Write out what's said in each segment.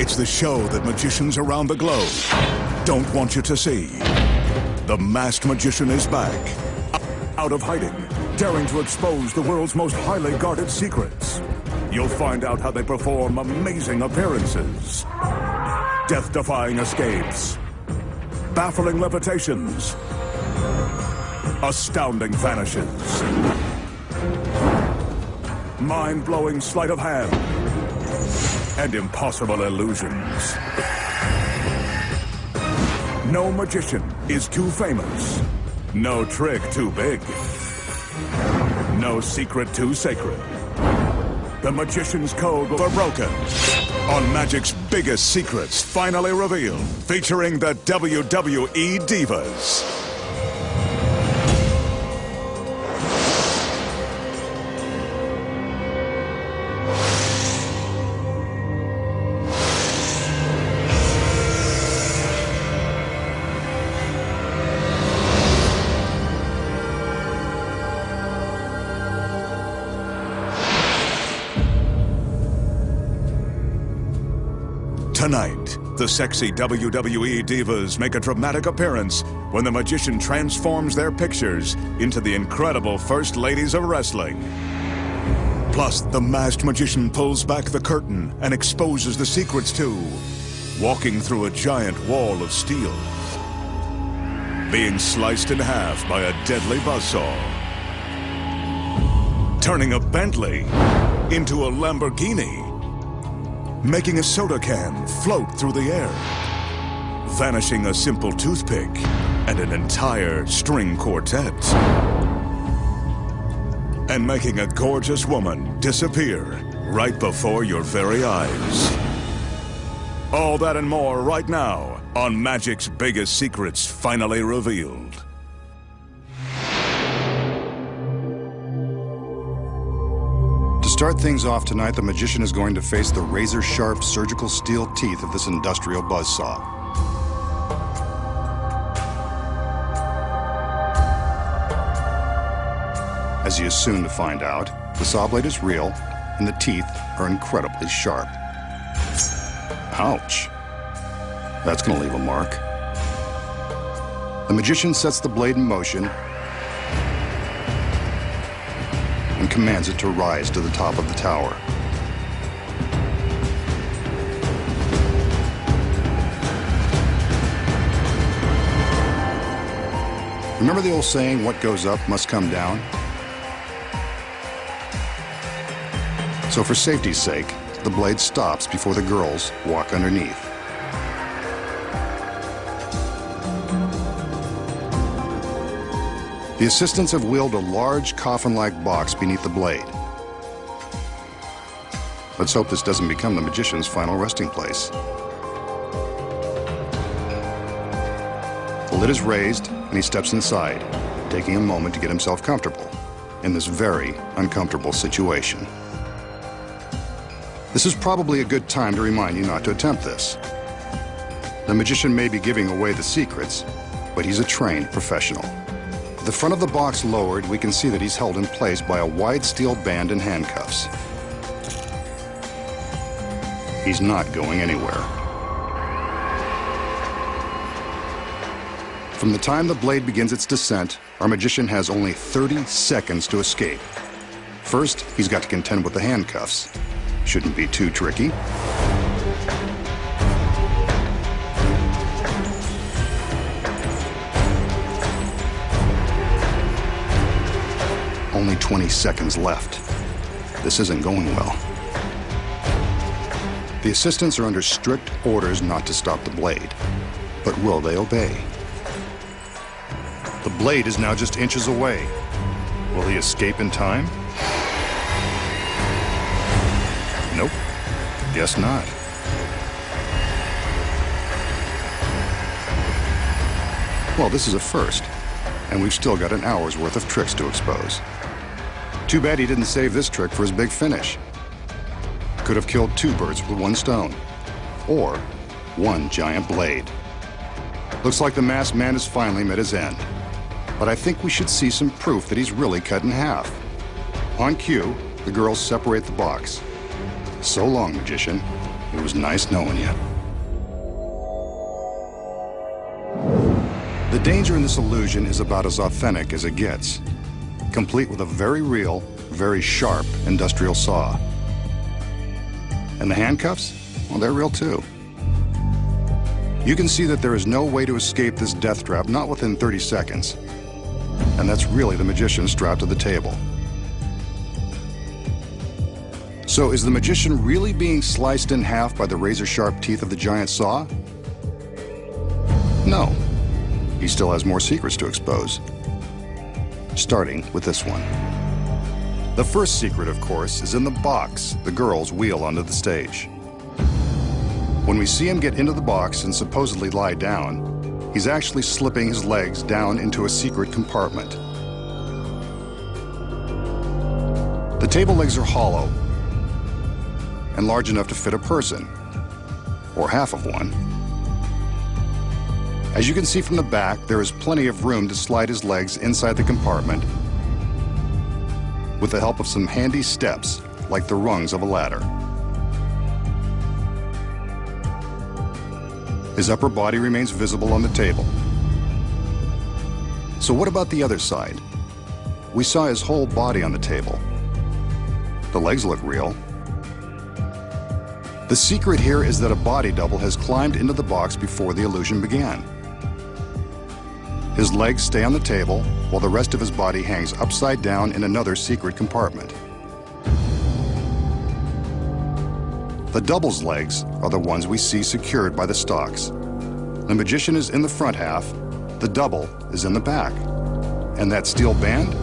It's the show that magicians around the globe don't want you to see. The masked magician is back, out of hiding, daring to expose the world's most highly guarded secrets. You'll find out how they perform amazing appearances, death-defying escapes, baffling levitations, astounding vanishes, mind-blowing sleight of hand, and impossible illusions. No magician is too famous. No trick too big. No secret too sacred. The magician's code will be broken on Magic's biggest secrets finally revealed, featuring the WWE Divas. Tonight, the sexy WWE Divas make a dramatic appearance when the magician transforms their pictures into the incredible First Ladies of Wrestling. Plus, the masked magician pulls back the curtain and exposes the secrets too, walking through a giant wall of steel, being sliced in half by a deadly buzzsaw, turning a Bentley into a Lamborghini, making a soda can float through the air, vanishing a simple toothpick and an entire string quartet, and making a gorgeous woman disappear right before your very eyes. All that and more right now on Magic's biggest secrets finally revealed. To start things off tonight, the magician is going to face the razor-sharp surgical steel teeth of this industrial buzzsaw. As he is soon to find out, the saw blade is real and the teeth are incredibly sharp. Ouch. That's going to leave a mark. The magician sets the blade in motion and commands it to rise to the top of the tower. Remember the old saying, what goes up must come down? So for safety's sake, the blade stops before the girls walk underneath. The assistants have wheeled a large coffin-like box beneath the blade. Let's hope this doesn't become the magician's final resting place. The lid is raised and he steps inside, taking a moment to get himself comfortable in this very uncomfortable situation. This is probably a good time to remind you not to attempt this. The magician may be giving away the secrets, but he's a trained professional. With the front of the box lowered, we can see that he's held in place by a wide steel band and handcuffs. He's not going anywhere. From the time the blade begins its descent, our magician has only 30 seconds to escape. First, he's got to contend with the handcuffs. Shouldn't be too tricky. Only 20 seconds left. This isn't going well. The assistants are under strict orders not to stop the blade. But will they obey? The blade is now just inches away. Will he escape in time? Nope. Guess not. Well, this is a first, and we've still got an hour's worth of tricks to expose. Too bad he didn't save this trick for his big finish. Could have killed two birds with one stone, or one giant blade. Looks like the masked man has finally met his end. But I think we should see some proof that he's really cut in half. On cue, the girls separate the box. So long, magician. It was nice knowing you. The danger in this illusion is about as authentic as it gets, complete with a very real, very sharp industrial saw. And the handcuffs? Well, they're real too. You can see that there is no way to escape this death trap, not within 30 seconds. And that's really the magician strapped to the table. So is the magician really being sliced in half by the razor-sharp teeth of the giant saw? No. He still has more secrets to expose. Starting with this one. The first secret, of course, is in the box the girls wheel onto the stage. When we see him get into the box and supposedly lie down, he's actually slipping his legs down into a secret compartment. The table legs are hollow and large enough to fit a person, or half of one. As you can see from the back, there is plenty of room to slide his legs inside the compartment with the help of some handy steps, like the rungs of a ladder. His upper body remains visible on the table. So what about the other side? We saw his whole body on the table. The legs look real. The secret here is that a body double has climbed into the box before the illusion began. His legs stay on the table, while the rest of his body hangs upside down in another secret compartment. The double's legs are the ones we see secured by the stalks. The magician is in the front half, the double is in the back, and that steel band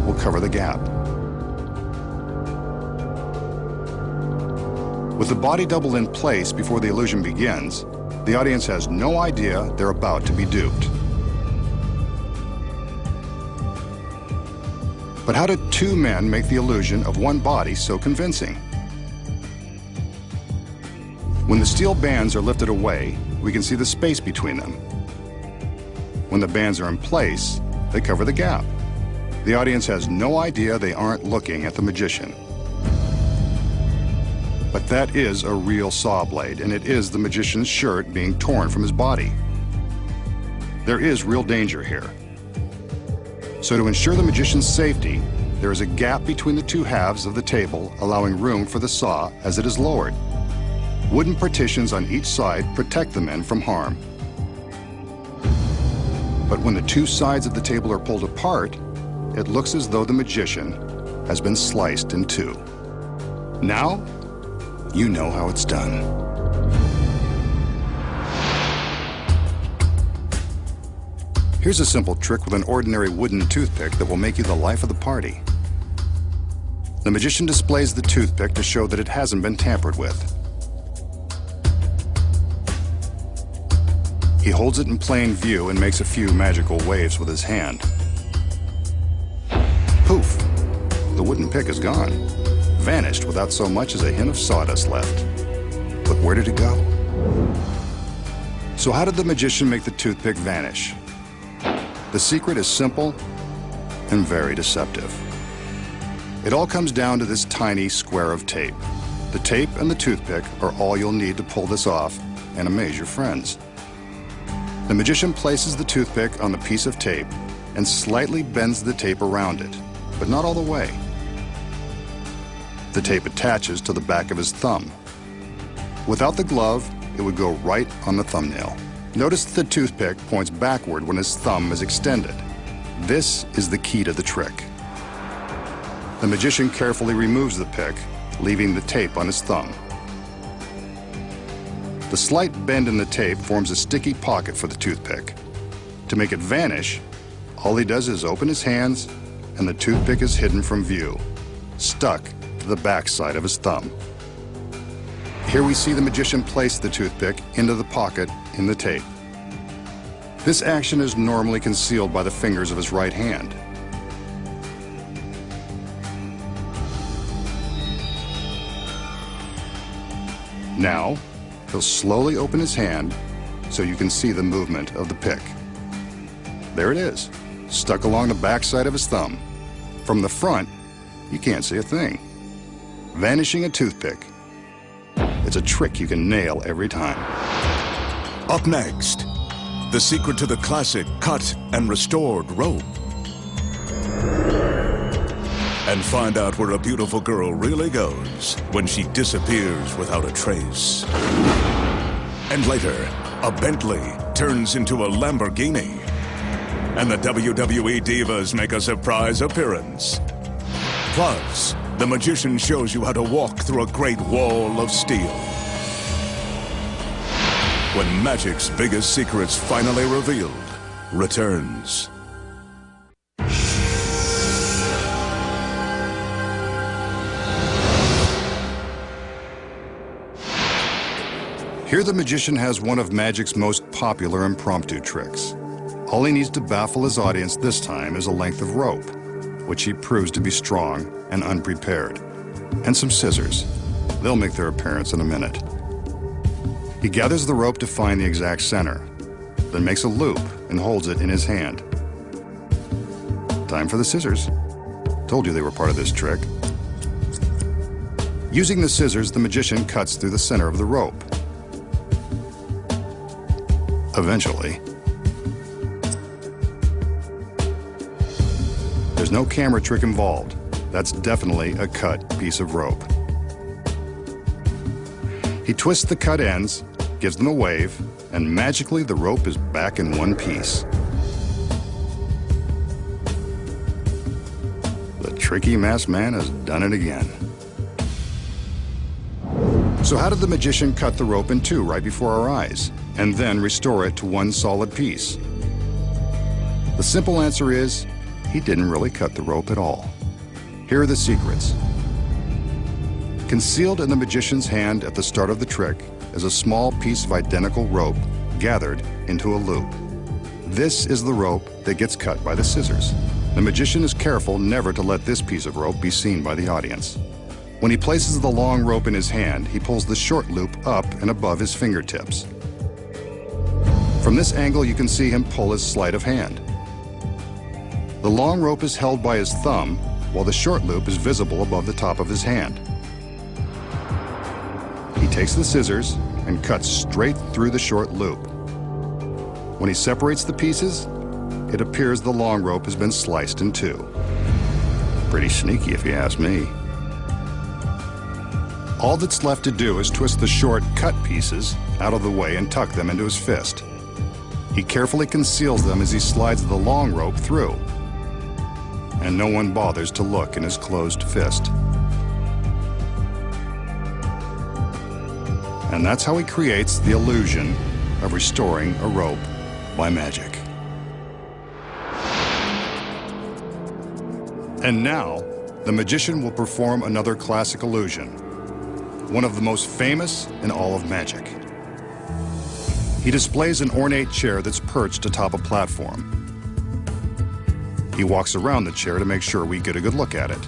will cover the gap. With the body double in place before the illusion begins, the audience has no idea they're about to be duped. But how did two men make the illusion of one body so convincing? When the steel bands are lifted away, we can see the space between them. When the bands are in place, they cover the gap. The audience has no idea they aren't looking at the magician. But that is a real saw blade, and it is the magician's shirt being torn from his body. There is real danger here. So to ensure the magician's safety, there is a gap between the two halves of the table, allowing room for the saw as it is lowered. Wooden partitions on each side protect the men from harm. But when the two sides of the table are pulled apart, it looks as though the magician has been sliced in two. Now, you know how it's done. Here's a simple trick with an ordinary wooden toothpick that will make you the life of the party. The magician displays the toothpick to show that it hasn't been tampered with. He holds it in plain view and makes a few magical waves with his hand. Poof! The wooden pick is gone. Vanished without so much as a hint of sawdust left. But where did it go? So how did the magician make the toothpick vanish? The secret is simple and very deceptive. It all comes down to this tiny square of tape. The tape and the toothpick are all you'll need to pull this off and amaze your friends. The magician places the toothpick on the piece of tape and slightly bends the tape around it, but not all the way. The tape attaches to the back of his thumb. Without the glove, it would go right on the thumbnail. Notice that the toothpick points backward when his thumb is extended. This is the key to the trick. The magician carefully removes the pick, leaving the tape on his thumb. The slight bend in the tape forms a sticky pocket for the toothpick. To make it vanish, all he does is open his hands, and the toothpick is hidden from view, stuck to the back side of his thumb. Here we see the magician place the toothpick into the pocket in the tape. This action is normally concealed by the fingers of his right hand. Now, he'll slowly open his hand so you can see the movement of the pick. There it is, stuck along the backside of his thumb. From the front, you can't see a thing. Vanishing a toothpick. It's a trick you can nail every time. Up next, the secret to the classic cut and restored rope. And find out where a beautiful girl really goes when she disappears without a trace. And later, a Bentley turns into a Lamborghini. And the WWE Divas make a surprise appearance. Plus, the magician shows you how to walk through a great wall of steel. When magic's biggest secrets finally revealed returns. Here the magician has one of magic's most popular impromptu tricks. All he needs to baffle his audience this time is a length of rope, which he proves to be strong and unprepared, and some scissors. They'll make their appearance in a minute. He gathers the rope to find the exact center, then makes a loop and holds it in his hand. Time for the scissors. Told you they were part of this trick. Using the scissors, the magician cuts through the center of the rope. Eventually, there's no camera trick involved. That's definitely a cut piece of rope. He twists the cut ends, gives them a wave, and magically the rope is back in one piece. The tricky masked man has done it again. So how did the magician cut the rope in two right before our eyes, and then restore it to one solid piece? The simple answer is, he didn't really cut the rope at all. Here are the secrets. Concealed in the magician's hand at the start of the trick is a small piece of identical rope gathered into a loop. This is the rope that gets cut by the scissors. The magician is careful never to let this piece of rope be seen by the audience. When he places the long rope in his hand, he pulls the short loop up and above his fingertips. From this angle, you can see him pull his sleight of hand. The long rope is held by his thumb, while the short loop is visible above the top of his hand. He takes the scissors and cuts straight through the short loop. When he separates the pieces, it appears the long rope has been sliced in two. Pretty sneaky if you ask me. All that's left to do is twist the short cut pieces out of the way and tuck them into his fist. He carefully conceals them as he slides the long rope through, and no one bothers to look in his closed fist. And that's how he creates the illusion of restoring a rope by magic. And now, the magician will perform another classic illusion, one of the most famous in all of magic. He displays an ornate chair that's perched atop a platform. He walks around the chair to make sure we get a good look at it.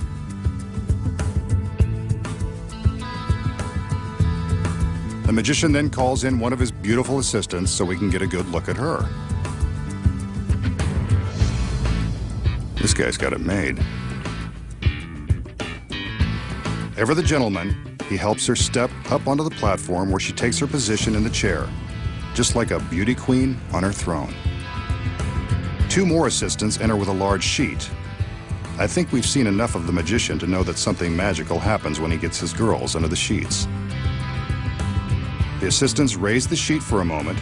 The magician then calls in one of his beautiful assistants so we can get a good look at her. This guy's got it made. Ever the gentleman, he helps her step up onto the platform where she takes her position in the chair, just like a beauty queen on her throne. Two more assistants enter with a large sheet. I think we've seen enough of the magician to know that something magical happens when he gets his girls under the sheets. The assistants raise the sheet for a moment.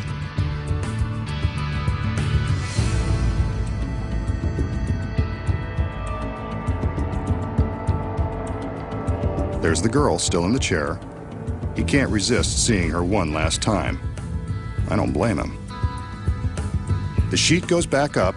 There's the girl still in the chair. He can't resist seeing her one last time. I don't blame him. The sheet goes back up,